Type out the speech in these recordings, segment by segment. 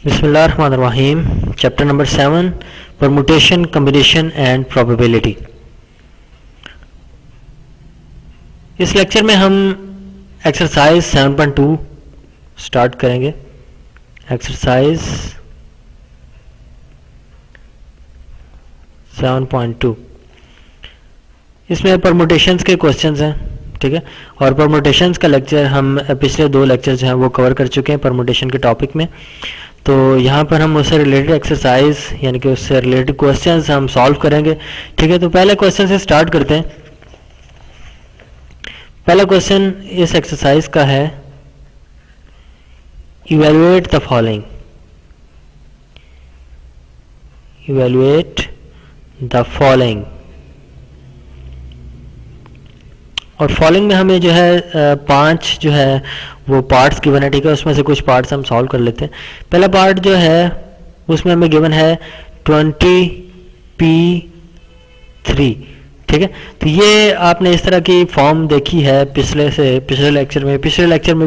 बिस्मिल्लाहिर्रहमानिर्रहीम। Chapter number 7, permutation, combination and probability. इस lecture में हम एक्सरसाइज 7.2 स्टार्ट करेंगे। एक्सरसाइज 7.2 इसमें परमुटेशंस के क्वेश्चंस हैं, ठीक है। और परमुटेशंस का लेक्चर हम पिछले 2 लेक्चर जो हैं वो कवर कर चुके हैं परमुटेशन के टॉपिक में। तो यहाँ पर हम उससे रिलेटेड एक्सरसाइज यानी कि उससे रिलेटेड क्वेश्चंस हम सॉल्व करेंगे, ठीक है। तो पहले क्वेश्चन से स्टार्ट करते हैं। पहला क्वेश्चन इस एक्सरसाइज का है, evaluate the following. Evaluate the following. और फॉलोइंग में हमें जो है 5 जो है वो पार्ट्स गिवन है, ठीक है। उसमें से कुछ पार्ट्स हम सॉल्व कर लेते हैं। पहला पार्ट जो है उसमें हमें गिवन है 20p3, ठीक है। तो ये आपने इस तरह की फॉर्म देखी है पिछले लेक्चर में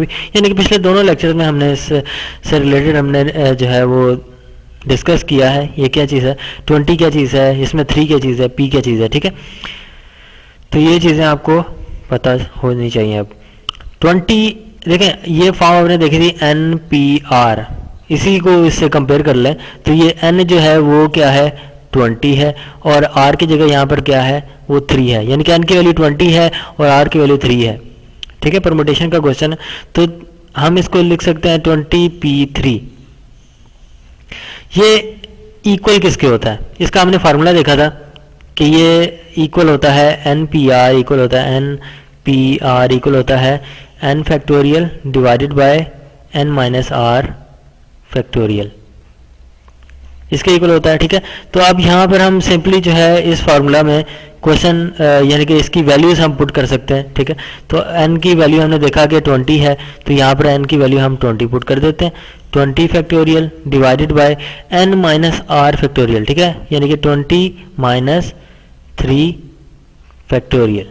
भी, यानी कि पिछले दोनों लेक्चर में हमने इससे रिलेटेड हमने जो है वो डिस्कस किया है। ये क्या चीज़ है, 20 क्या चीज़ है, इसमें 3 क्या चीज़ है, p क्या चीज़ है, ठीक है। तो ये चीज़ें आपको पता होनी चाहिए। अब 20 देखें, ये फॉर्म आपने देखी थी NPR, इसी को इससे कंपेयर कर लें तो ये N जो है वो क्या है 20 है, और R की जगह यहाँ पर क्या है वो 3 है, यानी कि N की वैल्यू 20 है और R की वैल्यू 3 है, ठीक है। परमुटेशन का क्वेश्चन है तो हम इसको लिख सकते हैं 20p3। ये इक्वल किसके होता है, इसका हमने फार्मूला देखा था कि ये इक्वल होता है NPR इक्वल होता है NPR इक्वल होता है n factorial divided by n minus r factorial, इसके इक्वल होता है, ठीक है। तो अब यहाँ पर हम सिंपली जो है इस फार्मूला में क्वेश्चन यानी कि इसकी वैल्यूज हम पुट कर सकते हैं, ठीक है। तो n की वैल्यू हमने देखा कि 20 है, तो यहाँ पर n की वैल्यू हम 20 पुट कर देते हैं। 20 factorial divided by n minus r factorial, ठीक है, यानी कि 20 माइनस 3 फैक्टोरियल।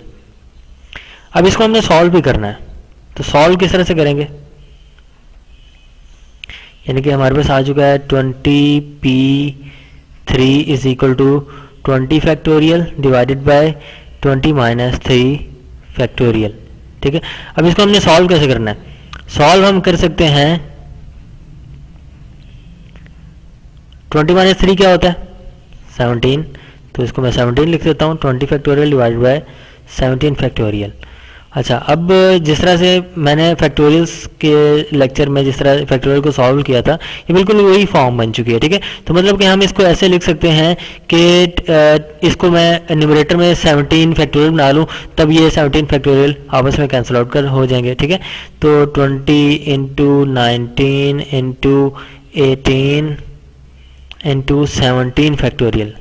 अब इसको हमने सॉल्व भी करना है, तो सॉल्व किस तरह से करेंगे, यानी कि हमारे पास आ चुका है 20p3 is equal to 20 factorial divided by 20 minus 3 factorial, ठीक है। अब इसको हमने सॉल्व कैसे करना है, सॉल्व हम कर सकते हैं 20 माइनस 3 क्या होता है 17, तो इसको मैं 17 लिख देता हूँ। 20 फैक्टोरियल डिवाइडेड बाय 17 फैक्टोरियल। अच्छा, अब जिस तरह से मैंने फैक्टोरियल्स के लेक्चर में जिस तरह फैक्टोरियल को सॉल्व किया था, ये बिल्कुल वही फॉर्म बन चुकी है, ठीक है। तो मतलब कि हम इसको ऐसे लिख सकते हैं कि इसको मैं न्यूमरेटर में 17 फैक्टोरियल बना लूँ, तब ये 17 फैक्टोरियल आपस में कैंसिल आउट कर हो जाएंगे, ठीक है। तो 20 इंटू 19 इंटू 18 इंटू 17 फैक्टोरियल,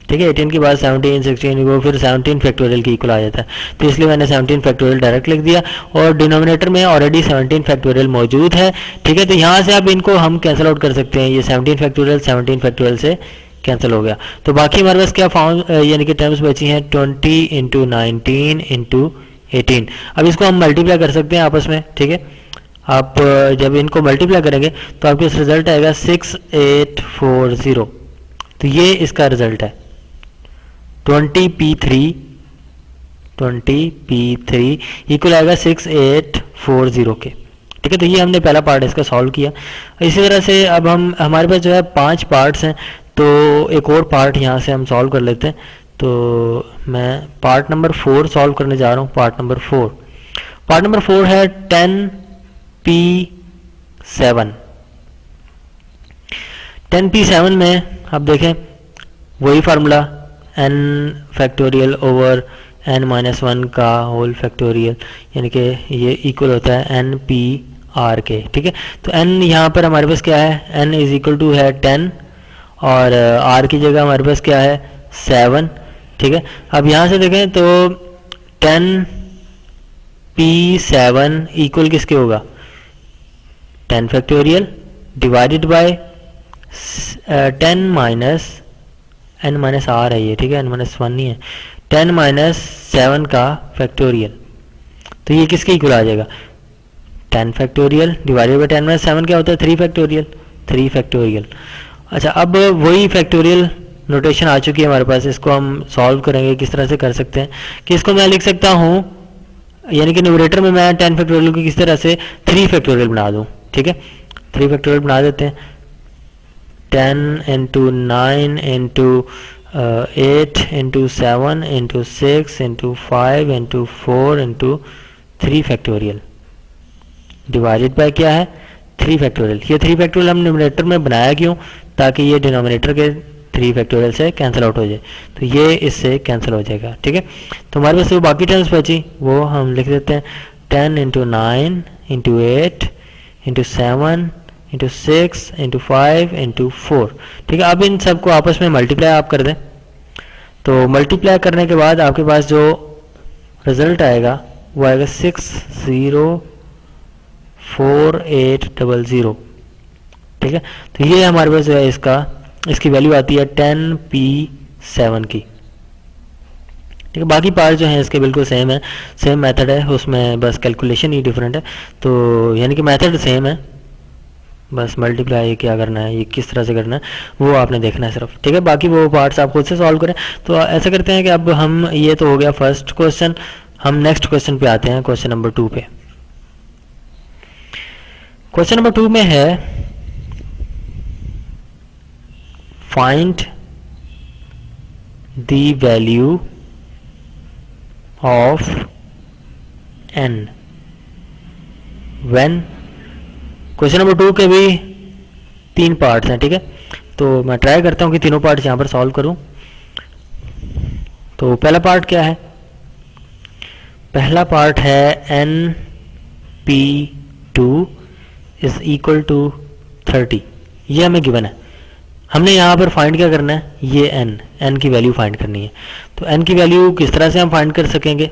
ठीक है। 18 के बाद 17 16 वो फिर 17 फैक्टोरियल की इक्वल आ जाता है, तो इसलिए मैंने 17 फैक्टोरियल डायरेक्ट लिख दिया, और डिनोमिनेटर में ऑलरेडी 17 फैक्टोरियल मौजूद है, ठीक है। तो यहाँ से अब इनको हम कैंसिल आउट कर सकते हैं, ये 17 फैक्टोरियल से कैंसिल हो गया। तो बाकी हमारे पास क्या फॉर्म यानी कि टर्म्स बची हैं 20 इंटू 19 इंटू 18। अब इसको हम मल्टीप्लाई कर सकते हैं आपस में, ठीक है। आप जब इनको मल्टीप्लाई करेंगे तो आपके रिजल्ट आएगा 6840, तो ये इसका रिजल्ट है 20p3 इक्वल आएगा 6840 के, ठीक है। तो ये हमने पहला पार्ट इसका सॉल्व किया। इसी तरह से अब हमारे पास जो है 5 पार्ट्स हैं, तो एक और पार्ट यहाँ से हम सॉल्व कर लेते हैं। तो मैं पार्ट नंबर 4 सॉल्व करने जा रहा हूँ। पार्ट नंबर 4 है 10p7। 10p7 में आप देखें वही formula n factorial over n minus 1 का होल फैक्टोरियल, यानी कि ये इक्वल होता है NPR के, ठीक है। तो n यहाँ पर हमारे पास क्या है, n इज इक्वल टू है 10, और r की जगह हमारे पास क्या है 7, ठीक है। अब यहाँ से देखें तो 10p7 इक्वल किसके होगा 10 factorial divided by 10 minus n minus r है ये, ठीक है, n माइनस 1 नहीं है, 10 माइनस 7 का फैक्टोरियल, तो ये किसके इक्वल आ जाएगा 10 फैक्टोरियल डिवाइडेड बाय 10 माइनस 7 क्या होता है 3 फैक्टोरियल, 3 फैक्टोरियल। अच्छा, अब वही फैक्टोरियल नोटेशन आ चुकी है हमारे पास, इसको हम सॉल्व करेंगे। किस तरह से कर सकते हैं कि इसको मैं लिख सकता हूँ, यानी कि न्यूमरेटर में मैं 10 फैक्टोरियल को किस तरह से 3 फैक्टोरियल बना दूँ। ठीक है, 3 फैक्टोरियल बना देते हैं। 10 into 9 into 8 into 7 into 6 into 5 into 4 into 3 factorial divided bye क्या है 3 फैक्टोरियल। ये 3 फैक्टोरियल हम न्यूमरेटर में बनाया क्यों, ताकि ये डिनोमिनेटर के 3 फैक्टोरियल से कैंसिल आउट हो जाए, तो ये इससे कैंसिल हो जाएगा। ठीक है, तो हमारे पास जो बाकी टर्म्स बची वो हम लिख देते हैं 10 into 9 into 8 into 7 into 6 into 5 into 4। ठीक है, अब इन सबको आपस में मल्टीप्लाई आप कर दें, तो मल्टीप्लाई करने के बाद आपके पास जो रिजल्ट आएगा वो आएगा 604800। ठीक है, तो ये हमारे पास जो है इसकी वैल्यू आती है 10p7 की। ठीक है, बाकी पार्ट जो है इसके बिल्कुल सेम है, सेम मेथड है, उसमें बस कैलकुलेशन ही डिफरेंट है। तो यानी कि मेथड सेम है, बस मल्टीप्लाई क्या करना है, ये किस तरह से करना है वो आपने देखना है सिर्फ। ठीक है, बाकी वो पार्ट्स आप खुद से सॉल्व करें। तो ऐसा करते हैं कि अब हम, ये तो हो गया फर्स्ट क्वेश्चन, हम नेक्स्ट क्वेश्चन पे आते हैं, क्वेश्चन नंबर 2 पे। क्वेश्चन नंबर 2 में है find the value of n when. Question number 2 के भी 3 पार्ट्स हैं। ठीक है, तो मैं ट्राई करता हूं कि तीनों पार्ट्स यहां पर सॉल्व करूं। तो पहला पार्ट क्या है, पहला पार्ट है np2 इज इक्वल टू 30। ये हमें गिवन है, हमने यहाँ पर फाइंड क्या करना है, ये n की वैल्यू फाइंड करनी है। तो n की वैल्यू किस तरह से हम फाइंड कर सकेंगे,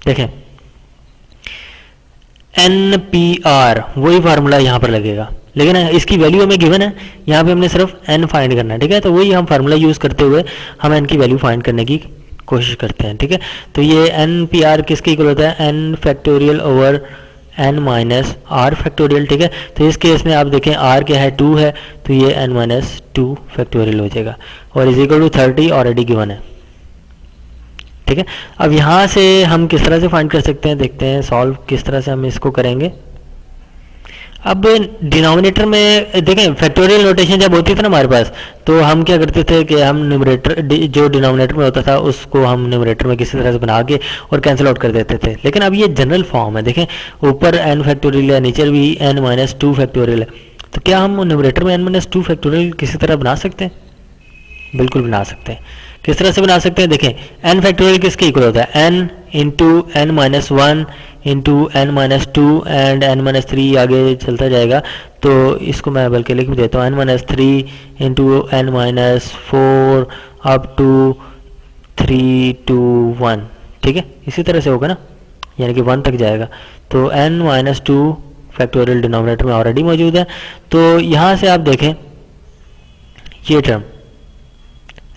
देखें NPR वही फार्मूला यहाँ पर लगेगा, लेकिन इसकी वैल्यू हमें गिवन है, यहाँ पे हमने सिर्फ n फाइंड करना है। ठीक है, तो वही हम फार्मूला यूज करते हुए हम n की वैल्यू फाइंड करने की कोशिश करते हैं। ठीक है, तो ये NPR किसके इक्वल होता है, n factorial over n minus r factorial. ठीक है, तो इस केस में आप देखें r क्या है 2 है, तो ये n माइनस 2 फैक्टोरियल हो जाएगा, और is equal to 30 already given है। ठीक है, अब यहाँ से हम किस तरह से फाइंड कर सकते हैं, देखते हैं सॉल्व किस तरह से हम इसको करेंगे। अब डिनोमिनेटर में देखें, फैक्टोरियल नोटेशन जब होती थी ना हमारे पास, तो हम क्या करते थे कि हम न्यूमरेटर जो डिनोमिनेटर में होता था उसको हम न्यूमरेटर में किसी तरह से बना के और कैंसिल आउट कर देते थे। लेकिन अब ये जनरल फॉर्म है, देखें ऊपर n फैक्टोरियल है, नीचे भी n माइनस 2 फैक्टोरियल है, तो क्या हम न्यूमरेटर में n माइनस 2 फैक्टोरियल किसी तरह बना सकते हैं, बिल्कुल बना सकते हैं। किस तरह से बना सकते हैं, देखें n फैक्टोरियल किसके इक्वल होता है, n into n minus 1 into n minus 2 and n minus 3 आगे चलता जाएगा। तो इसको मैं बल्कि लिख भी देता हूँ, n minus 3 into n minus 4 up to 3 2 1। ठीक है, इसी तरह से होगा ना, यानी कि 1 तक जाएगा। तो n माइनस 2 फैक्टोरियल डिनोमिनेटर में ऑलरेडी मौजूद है। तो यहाँ से आप देखें ये टर्म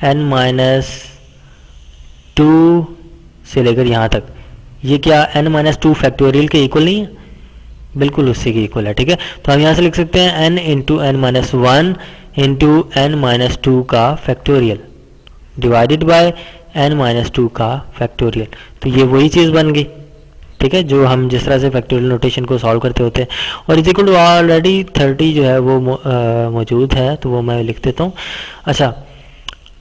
n माइनस 2 से लेकर यहाँ तक, ये क्या n माइनस 2 फैक्टोरियल के इक्वल नहीं है, बिल्कुल उसी के इक्वल है। ठीक है, तो हम यहाँ से लिख सकते हैं n into n minus 1 into n minus 2 का factorial divided by n minus 2 का फैक्टोरियल। तो ये वही चीज़ बन गई। ठीक है, जो हम जिस तरह से फैक्टोरियल नोटेशन को सॉल्व करते होते हैं, और इज इक्वल टू ऑलरेडी 30 जो है वो मौजूद है, तो वो मैं लिख देता हूँ। अच्छा,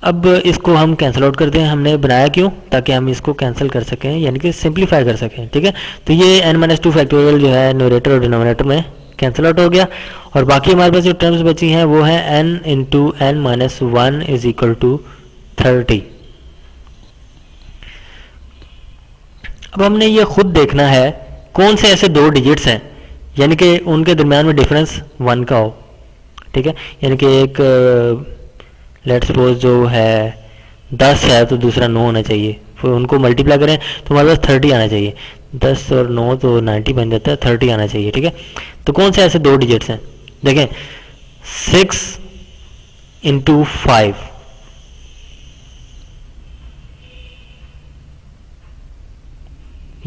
अब इसको हम कैंसिल आउट करते हैं, हमने बनाया क्यों, ताकि हम इसको कैंसिल कर सकें, यानी कि सिंप्लीफाई कर सकें। ठीक है, तो ये n माइनस 2 फैक्टोरियल जो है न्यूमरेटर और डिनोमिनेटर में कैंसिल आउट हो गया, और बाकी हमारे पास जो टर्म्स बची हैं वो है n into n minus 1 is equal to 30। अब हमने ये खुद देखना है कौन से ऐसे 2 डिजिट्स हैं यानी कि उनके दरमियान में डिफरेंस 1 का हो। ठीक है, यानी कि एक लेट्स सपोज जो है 10 है तो दूसरा 9 होना चाहिए, फिर उनको मल्टीप्लाई करें तो हमारे पास 30 आना चाहिए। 10 और 9 तो 90 बन जाता है, 30 आना चाहिए। ठीक है, तो कौन से ऐसे 2 डिजिट्स हैं, देखें 6 इंटू 5,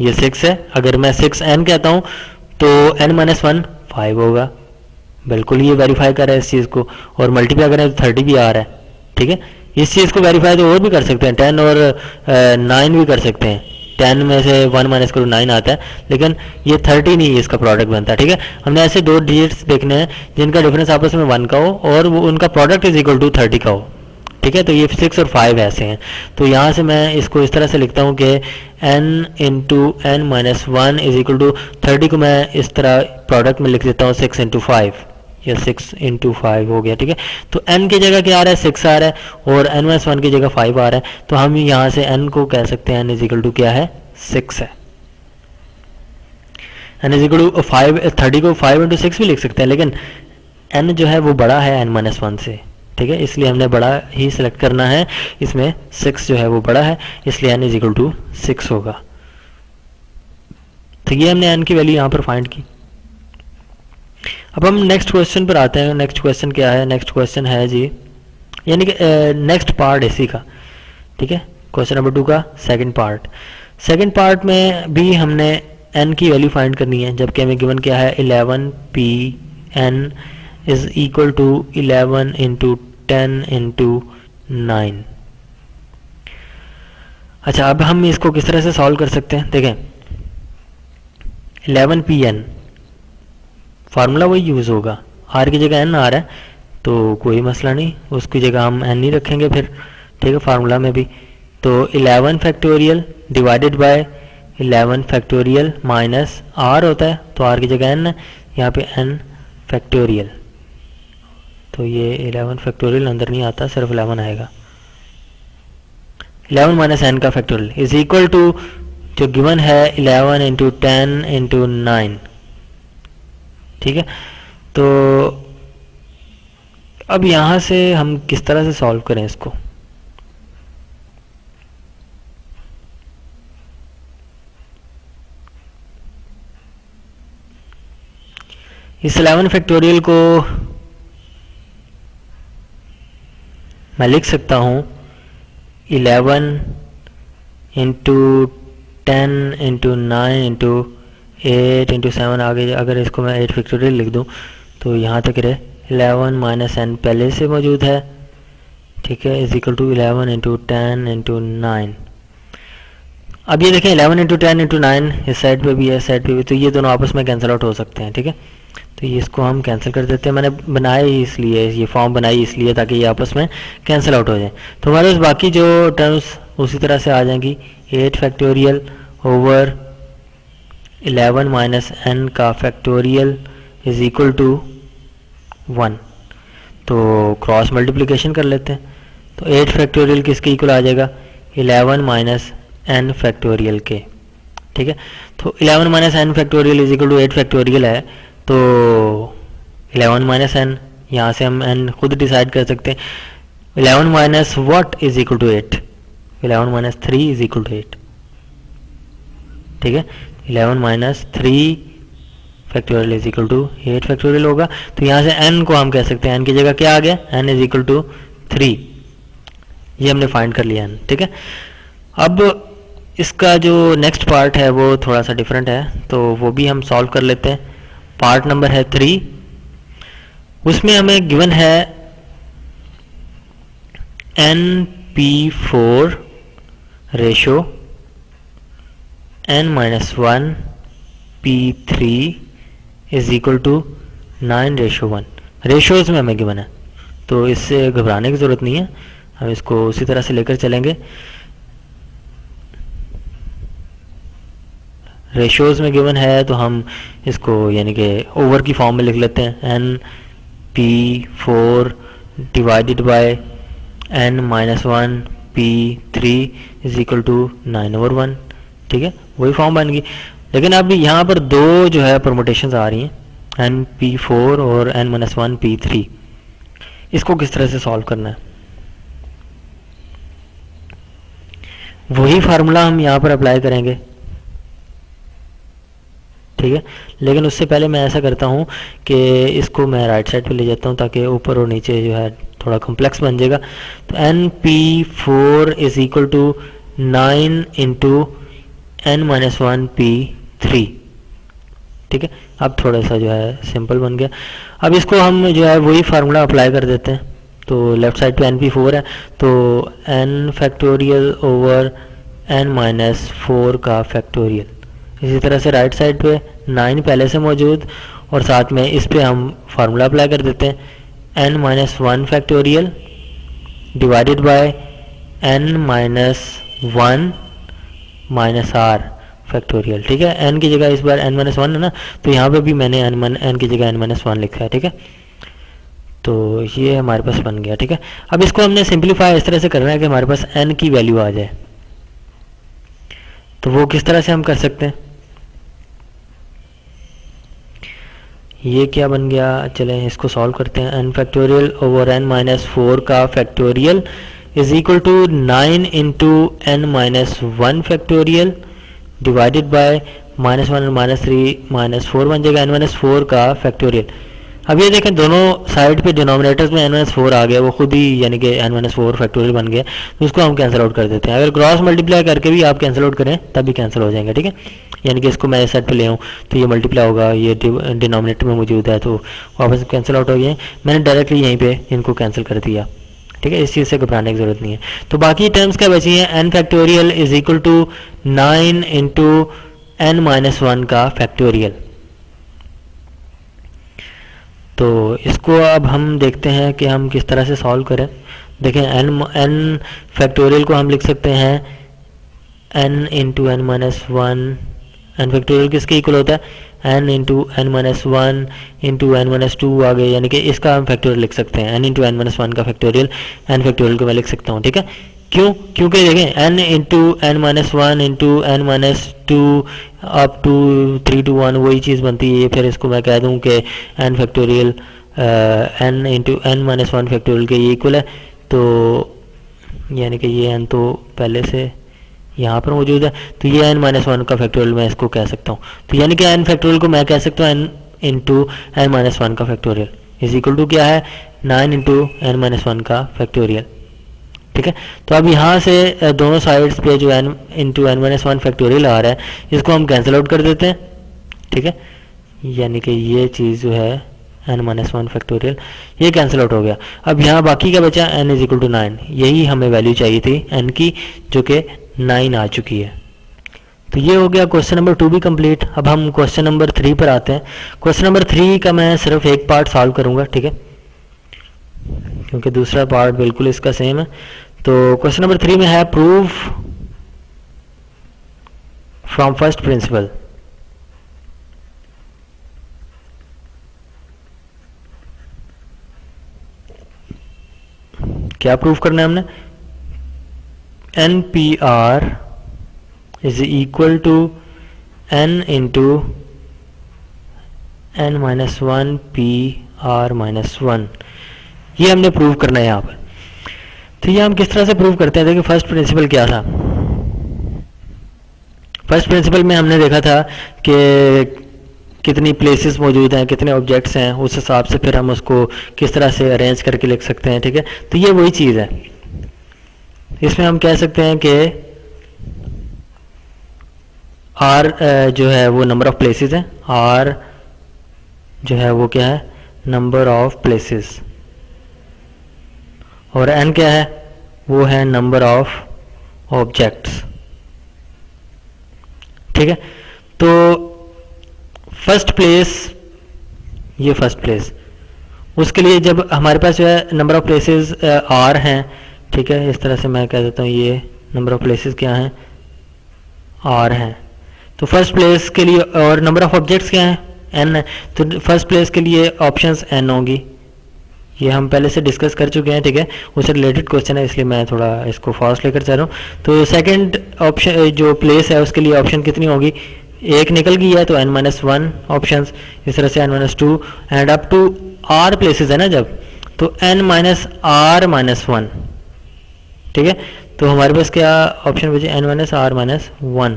ये 6 है। अगर मैं 6n कहता हूं तो n माइनस 1 5 होगा। बिल्कुल ये वेरीफाई कर रहा है इस चीज़ को, और मल्टीप्लाई करें तो 30 भी आ रहा है, ठीक है। इस चीज़ को वेरीफाई तो और भी कर सकते हैं, 10 और 9 भी कर सकते हैं। 10 में से 1 माइनस करो 9 आता है, लेकिन ये 30 नहीं इसका प्रोडक्ट बनता है, ठीक है। हमने ऐसे दो डिजिट्स देखने हैं जिनका डिफरेंस आपस में 1 का हो और वो उनका प्रोडक्ट इज इक्वल टू 30 का हो, ठीक है। तो ये 6 और 5 ऐसे हैं। तो यहाँ से मैं इसको इस तरह से लिखता हूँ कि n into n minus one is equal to 30 को मैं इस तरह प्रोडक्ट में लिख देता हूँ 6 इंटू 5, या 6 इंटू 5 हो गया, ठीक है। तो n की जगह क्या आ रहा है, 6 आ रहा है, और n माइनस वन की जगह 5 आ रहा है। तो हम यहाँ से n को कह सकते हैं n इज इक्वल टू क्या है, 6 है। n इज इक्वल टू 5, 30 को 5 इंटू 6 भी लिख सकते हैं, लेकिन n जो है वो बड़ा है n माइनस वन से, ठीक है। इसलिए हमने बड़ा ही सिलेक्ट करना है, इसमें 6 जो है वो बड़ा है, इसलिए n इज इक्वल टू 6 होगा। तो ये हमने n की वैल्यू यहाँ पर फाइंड की। अब हम नेक्स्ट क्वेश्चन पर आते हैं। नेक्स्ट क्वेश्चन क्या है, नेक्स्ट क्वेश्चन है जी, यानी कि नेक्स्ट पार्ट इसी का, ठीक है। क्वेश्चन नंबर 2 का सेकंड पार्ट। सेकंड पार्ट में भी हमने n की वैल्यू फाइंड करनी है, जबकि हमें गिवन क्या है, 11p n is equal to 11 into 10 into 9। अच्छा, अब हम इसको किस तरह से सॉल्व कर सकते हैं, देखें 11pn फार्मूला वही यूज़ होगा, r की जगह n आ रहा है तो कोई मसला नहीं, उसकी जगह हम n नहीं रखेंगे फिर, ठीक है, फार्मूला में भी। तो 11 factorial divided bye 11 factorial minus r होता है, तो r की जगह n है, यहाँ पे n फैक्टोरियल, तो ये 11 फैक्टोरियल अंदर नहीं आता, सिर्फ 11 आएगा। 11 माइनस n का फैक्टोरियल इज इक्वल टू जो गिवन है 11 इंटू 10 इंटू 9, ठीक है। तो अब यहाँ से हम किस तरह से सॉल्व करें इसको, इस 11 फैक्टोरियल को मैं लिख सकता हूँ 11 इंटू 10 इंटू 9 इंटू 8 इंटू 7, आगे अगर इसको मैं 8 फैक्टोरियल लिख दूँ तो यहाँ तक रहे 11 माइनस n पहले से मौजूद है, ठीक है, is equal to 11 into 10 into 9। अब ये देखें 11 इंटू 10 इंटू 9 इस साइड पे भी है, इस साइड पे भी, तो ये दोनों आपस में कैंसिल आउट हो सकते हैं, ठीक है। तो ये इसको हम कैंसिल कर देते हैं, मैंने बनाया ही इसलिए, ये फॉर्म बनाई इसलिए ताकि ये आपस में कैंसिल आउट हो जाए। तो हमारे पास बाकी जो टर्म्स उसी तरह से आ जाएंगी, 8 फैक्टोरियल ओवर 11 माइनस n का फैक्टोरियल इज इक्वल टू 1। तो क्रॉस मल्टीप्लिकेशन कर लेते हैं, तो 8 फैक्टोरियल किसके इक्वल आ जाएगा, 11 माइनस n फैक्टोरियल के, ठीक है। तो 11 minus n factorial is equal to 8 factorial है, तो 11 माइनस n, यहाँ से हम n खुद डिसाइड कर सकते हैं। 11 minus what is equal to 8, 11 minus 3 is equal to 8, ठीक है। 11 minus 3 factorial is equal to 8 factorial होगा। तो यहाँ से n को हम कह सकते हैं, n की जगह क्या आ गया, n इज इक्वल टू 3, ये हमने फाइंड कर लिया n, ठीक है। अब इसका जो नेक्स्ट पार्ट है वो थोड़ा सा डिफरेंट है, तो वो भी हम सॉल्व कर लेते हैं। पार्ट नंबर है 3, उसमें हमें गिवन है np4 ratio n minus 1 p3 is equal to 9 ratio 1। Ratios में हमें गिवन है, तो इससे घबराने की ज़रूरत नहीं है, हम इसको उसी तरह से लेकर चलेंगे। रेशोज में गिवन है तो हम इसको यानी कि ओवर की फॉर्म में लिख लेते हैं, np4 divided by n minus 1 p3 is equal to 9 over 1, ठीक है, वही फॉर्म बन गई। लेकिन अब यहाँ पर दो जो है परमुटेशंस आ रही हैं, np4 और n माइनस 1 p3, इसको किस तरह से सॉल्व करना है, वही फार्मूला हम यहाँ पर अप्लाई करेंगे, ठीक है। लेकिन उससे पहले मैं ऐसा करता हूँ कि इसको मैं राइट साइड पे ले जाता हूँ ताकि ऊपर और नीचे जो है थोड़ा कॉम्प्लेक्स बन जाएगा। तो np4 is equal to 9 into n minus 1 p3, ठीक है, अब थोड़ा सा जो है सिंपल बन गया। अब इसको हम जो है वही फार्मूला अप्लाई कर देते हैं। तो लेफ्ट साइड पे NP4 है, तो n factorial over n minus 4 का फैक्टोरियल। इसी तरह से राइट साइड पे 9 पहले से मौजूद, और साथ में इस पे हम फार्मूला अप्लाई कर देते हैं n minus 1 factorial divided by n minus 1 minus r factorial. ठीक है, n की जगह इस बार n माइनस 1 है ना, तो यहाँ पे भी मैंने n की जगह n माइनस 1 लिखा है। ठीक है, तो ये हमारे पास बन गया। ठीक है, अब इसको हमने सिंप्लीफाई इस तरह से करना है कि हमारे पास n की वैल्यू आ जाए। तो वो किस तरह से हम कर सकते हैं, ये क्या बन गया, चलें इसको सॉल्व करते हैं। n factorial over n minus 4 का factorial is equal to 9 into n minus 1 factorial divided by -1 और -3 -4 बन जाएगा n माइनस 4 का फैक्टोरियल। अब ये देखें दोनों साइड पे डिनोमिनेटर्स में n माइनस 4 आ गया, वो खुद ही यानी कि n माइनस 4 फैक्टोरियल बन गया, तो उसको हम कैंसिल आउट कर देते हैं। अगर क्रॉस मल्टीप्लाई करके भी आप कैंसिल आउट करें तब भी कैंसिल हो जाएंगे। ठीक है, यानी कि इसको मैं इस साइड पे ले आऊँ तो ये मल्टीप्लाई होगा, ये डिनोमिनेटर में मौजूद है तो वापस कैंसिल आउट हो गए। मैंने डायरेक्टली यहीं पे इनको कैंसिल कर दिया। ठीक है, इस चीज़ से घबराने की ज़रूरत नहीं है। तो बाकी टर्म्स क्या बची हैं, n factorial is equal to 9 into n minus 1 का फैक्टोरियल। तो इसको अब हम देखते हैं कि हम किस तरह से सॉल्व करें। देखें n फैक्टोरियल को हम लिख सकते हैं n into n minus 1, n factorial किसके इक्वल होता है n into n minus 1 into n minus 2 आ गए, यानी कि इसका हम फैक्टोरियल लिख सकते हैं n इंटू n माइनस 1 का फैक्टोरियल। n फैक्टोरियल को मैं लिख सकता हूँ। ठीक है, क्यों, क्योंकि देखें n into n minus 1 into n minus 2 up to 3 to 1 वही चीज़ बनती है। फिर इसको मैं कह दूँ कि n factorial n into n minus 1 factorial के ये इक्वल है, तो यानी कि ये n तो पहले से यहाँ पर मौजूद है, तो ये n माइनस 1 का फैक्टोरियल मैं इसको कह सकता हूँ। तो यानी कि n फैक्टोरियल को मैं कह सकता हूँ n इंटू n माइनस 1 का फैक्टोरियल इज इक्वल टू क्या है 9 इंटू n माइनस 1 का फैक्टोरियल। ठीक है, तो अब यहाँ से दोनों साइड्स पे जो n into n minus 1 factorial आ रहा है इसको हम कैंसिल आउट कर देते हैं। ठीक है, यानी कि ये चीज़ जो है n माइनस 1 फैक्टोरियल ये कैंसिल आउट हो गया। अब यहाँ बाकी क्या बचा, n इज इक्वल टू 9, यही हमें वैल्यू चाहिए थी n की, जो कि 9 आ चुकी है। तो ये हो गया क्वेश्चन नंबर 2 भी कंप्लीट। अब हम क्वेश्चन नंबर 3 पर आते हैं। क्वेश्चन नंबर 3 का मैं सिर्फ एक पार्ट सॉल्व करूंगा। ठीक है, क्योंकि दूसरा पार्ट बिल्कुल इसका सेम है। तो क्वेश्चन नंबर 3 में है प्रूफ फ्रॉम फर्स्ट प्रिंसिपल। क्या प्रूफ करना है हमने, NPR is equal to n into n minus 1 PR minus 1, ये हमने प्रूव करना है यहाँ पर। तो ये हम किस तरह से प्रूव करते हैं, देखिए फर्स्ट प्रिंसिपल क्या था। फर्स्ट प्रिंसिपल में हमने देखा था कि कितनी प्लेसेस मौजूद हैं, कितने ऑब्जेक्ट्स हैं, उस हिसाब से फिर हम उसको किस तरह से अरेंज करके लिख सकते हैं। ठीक है, तो ये वही चीज़ है। इसमें हम कह सकते हैं कि R जो है वो नंबर ऑफ प्लेसेस है, R जो है वो क्या है नंबर ऑफ प्लेसेस, और N क्या है वो है नंबर ऑफ ऑब्जेक्ट्स। ठीक है, तो फर्स्ट प्लेस, ये फर्स्ट प्लेस, उसके लिए जब हमारे पास जो है नंबर ऑफ प्लेसेस R हैं, ठीक है, इस तरह से मैं कह देता हूँ ये नंबर ऑफ प्लेसेस क्या हैं R हैं, तो फर्स्ट प्लेस के लिए, और नंबर ऑफ ऑब्जेक्ट्स क्या हैं N है, तो फर्स्ट प्लेस के लिए ऑप्शंस N होंगी। ये हम पहले से डिस्कस कर चुके हैं। ठीक है, उससे रिलेटेड क्वेश्चन है इसलिए मैं थोड़ा इसको फास्ट लेकर चल रहा हूँ। तो सेकंड ऑप्शन जो प्लेस है उसके लिए ऑप्शन कितनी होगी, एक निकल गई है तो n माइनस 1 ऑप्शन, इस तरह से n minus 2 and up to r places है ना जब, तो n माइनस r माइनस 1। ठीक है, तो हमारे पास क्या ऑप्शन बचे, n minus r minus 1,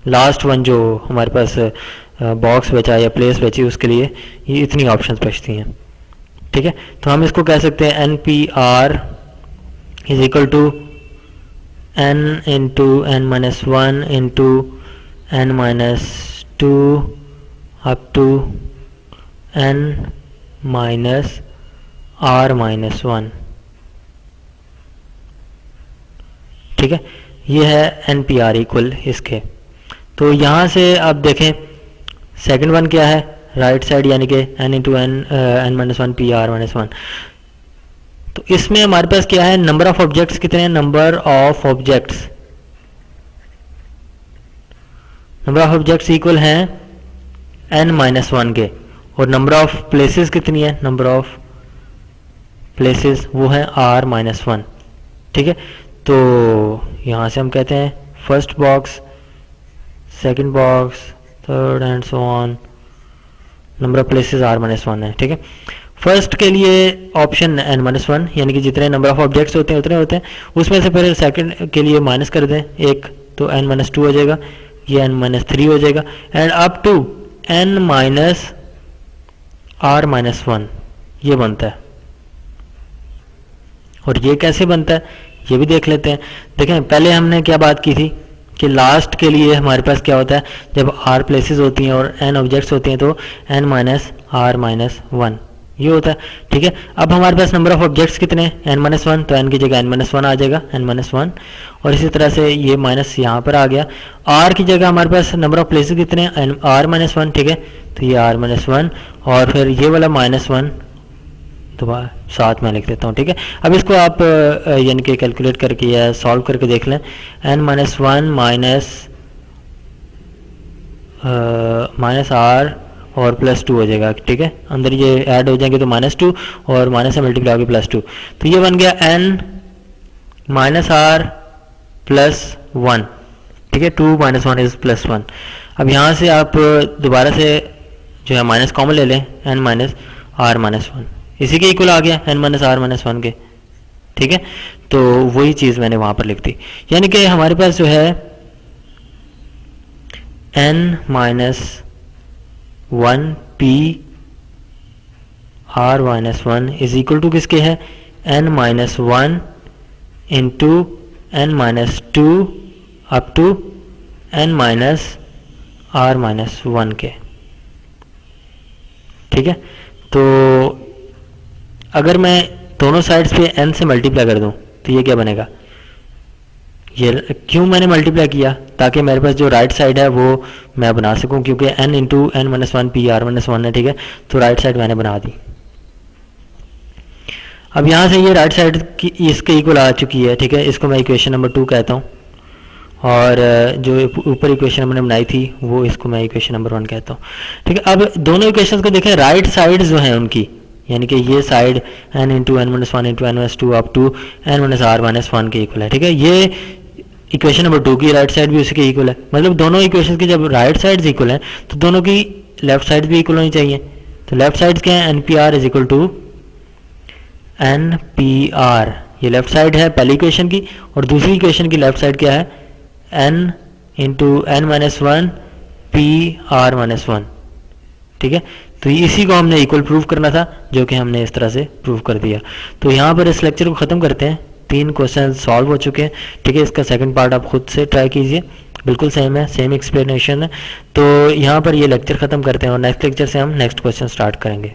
last one जो हमारे पास बॉक्स बचा या प्लेस बची उसके लिए ये इतनी ऑप्शंस बचती हैं। ठीक है, तो हम इसको कह सकते हैं NPR is equal to n into n minus 1 into n minus 2 up to n minus r minus 1। ठीक है, ये है एन पी आर इक्वल इसके। तो यहाँ से आप देखें सेकंड वन क्या है, राइट साइड यानी कि n into n minus one p r minus 1। तो इसमें हमारे पास क्या है, नंबर ऑफ ऑब्जेक्ट्स कितने हैं, नंबर ऑफ ऑब्जेक्ट्स इक्वल हैं n माइनस 1 के, और नंबर ऑफ प्लेसेस कितनी है, नंबर ऑफ प्लेसेस वो है r माइनस 1। ठीक है, तो यहाँ से हम कहते हैं first box, second box, third and so on, number of places r minus 1 है। ठीक है, फर्स्ट के लिए ऑप्शन n माइनस 1 यानी कि जितने नंबर ऑफ ऑब्जेक्ट्स होते हैं उतने होते हैं, उसमें से फिर सेकंड के लिए माइनस कर दें एक, तो n माइनस 2 हो जाएगा, ये n माइनस 3 हो जाएगा, and up to n minus r minus 1 ये बनता है। और ये कैसे बनता है ये भी देख लेते हैं। देखें पहले हमने क्या बात की थी कि लास्ट के लिए हमारे पास क्या होता है, जब r प्लेसेस होती हैं और n ऑब्जेक्ट्स होते हैं तो n माइनस r माइनस 1 ये होता है। ठीक है, अब हमारे पास नंबर ऑफ ऑब्जेक्ट्स कितने हैं, n माइनस 1, तो n की जगह n माइनस 1 आ जाएगा, n माइनस 1, और इसी तरह से ये माइनस यहाँ पर आ गया। r की जगह हमारे पास नंबर ऑफ प्लेसेस कितने हैं, r माइनस 1। ठीक है, तो ये r माइनस 1 और फिर ये वाला माइनस 1 दोबारा साथ में लिख देता हूँ। ठीक है, अब इसको आप यानी कि कैलकुलेट करके या सॉल्व करके देख लें, n माइनस 1 माइनस r और प्लस 2 हो जाएगा। ठीक है, अंदर ये ऐड हो जाएंगे तो माइनस 2 और माइनस से मल्टीप्लाई होगी प्लस 2, तो ये बन गया n माइनस r प्लस 1। ठीक है, 2 माइनस 1 इज प्लस 1। अब यहाँ से आप दोबारा से जो है माइनस कॉमन ले लें, n माइनस r माइनस 1 इसी के इक्वल आ गया, n माइनस r माइनस 1 के। ठीक है, तो वही चीज़ मैंने वहाँ पर लिख दी, यानी कि हमारे पास जो है n minus 1 p r minus 1 is equal to किसके है, n minus 1 into n minus 2 up to n minus r minus 1 के। ठीक है, तो अगर मैं दोनों साइड्स पे n से मल्टीप्लाई कर दूं तो ये क्या बनेगा, ये क्यों मैंने मल्टीप्लाई किया, ताकि मेरे पास जो राइट साइड है वो मैं बना सकूं, क्योंकि n into n minus 1 p r minus 1 है। ठीक है, तो राइट साइड मैंने बना दी। अब यहाँ से ये राइट साइड की इसके इक्वल आ चुकी है। ठीक है, इसको मैं इक्वेशन नंबर 2 कहता हूँ, और जो ऊपर इक्वेशन हमने बनाई थी वो इसको मैं इक्वेशन नंबर 1 कहता हूँ। ठीक है, अब दोनों इक्वेशन को देखें, राइट साइड जो है उनकी, यानी कि ये side n into n minus 1 into n minus 2 up to n minus r minus 1 के इक्वल है। ठीक है, ये इक्वेशन नंबर 2 की राइट साइड भी उसी के इक्वल है। मतलब दोनों इक्वेशन की जब राइट साइड इक्वल है तो दोनों की लेफ्ट साइड भी इक्वल होनी चाहिए। तो लेफ्ट साइड क्या है, n p r is equal to n p r, ये लेफ्ट साइड है पहली इक्वेशन की, और दूसरी इक्वेशन की लेफ्ट साइड क्या है, n into n minus 1 p r minus 1। ठीक है, तो इसी को हमने इक्वल प्रूव करना था, जो कि हमने इस तरह से प्रूव कर दिया। तो यहाँ पर इस लेक्चर को ख़त्म करते हैं, 3 क्वेश्चन सॉल्व हो चुके हैं। ठीक है, इसका सेकंड पार्ट आप खुद से ट्राई कीजिए, बिल्कुल सेम है, सेम एक्सप्लेनेशन है। तो यहाँ पर ये लेक्चर ख़त्म करते हैं और नेक्स्ट लेक्चर से हम नेक्स्ट क्वेश्चन स्टार्ट करेंगे।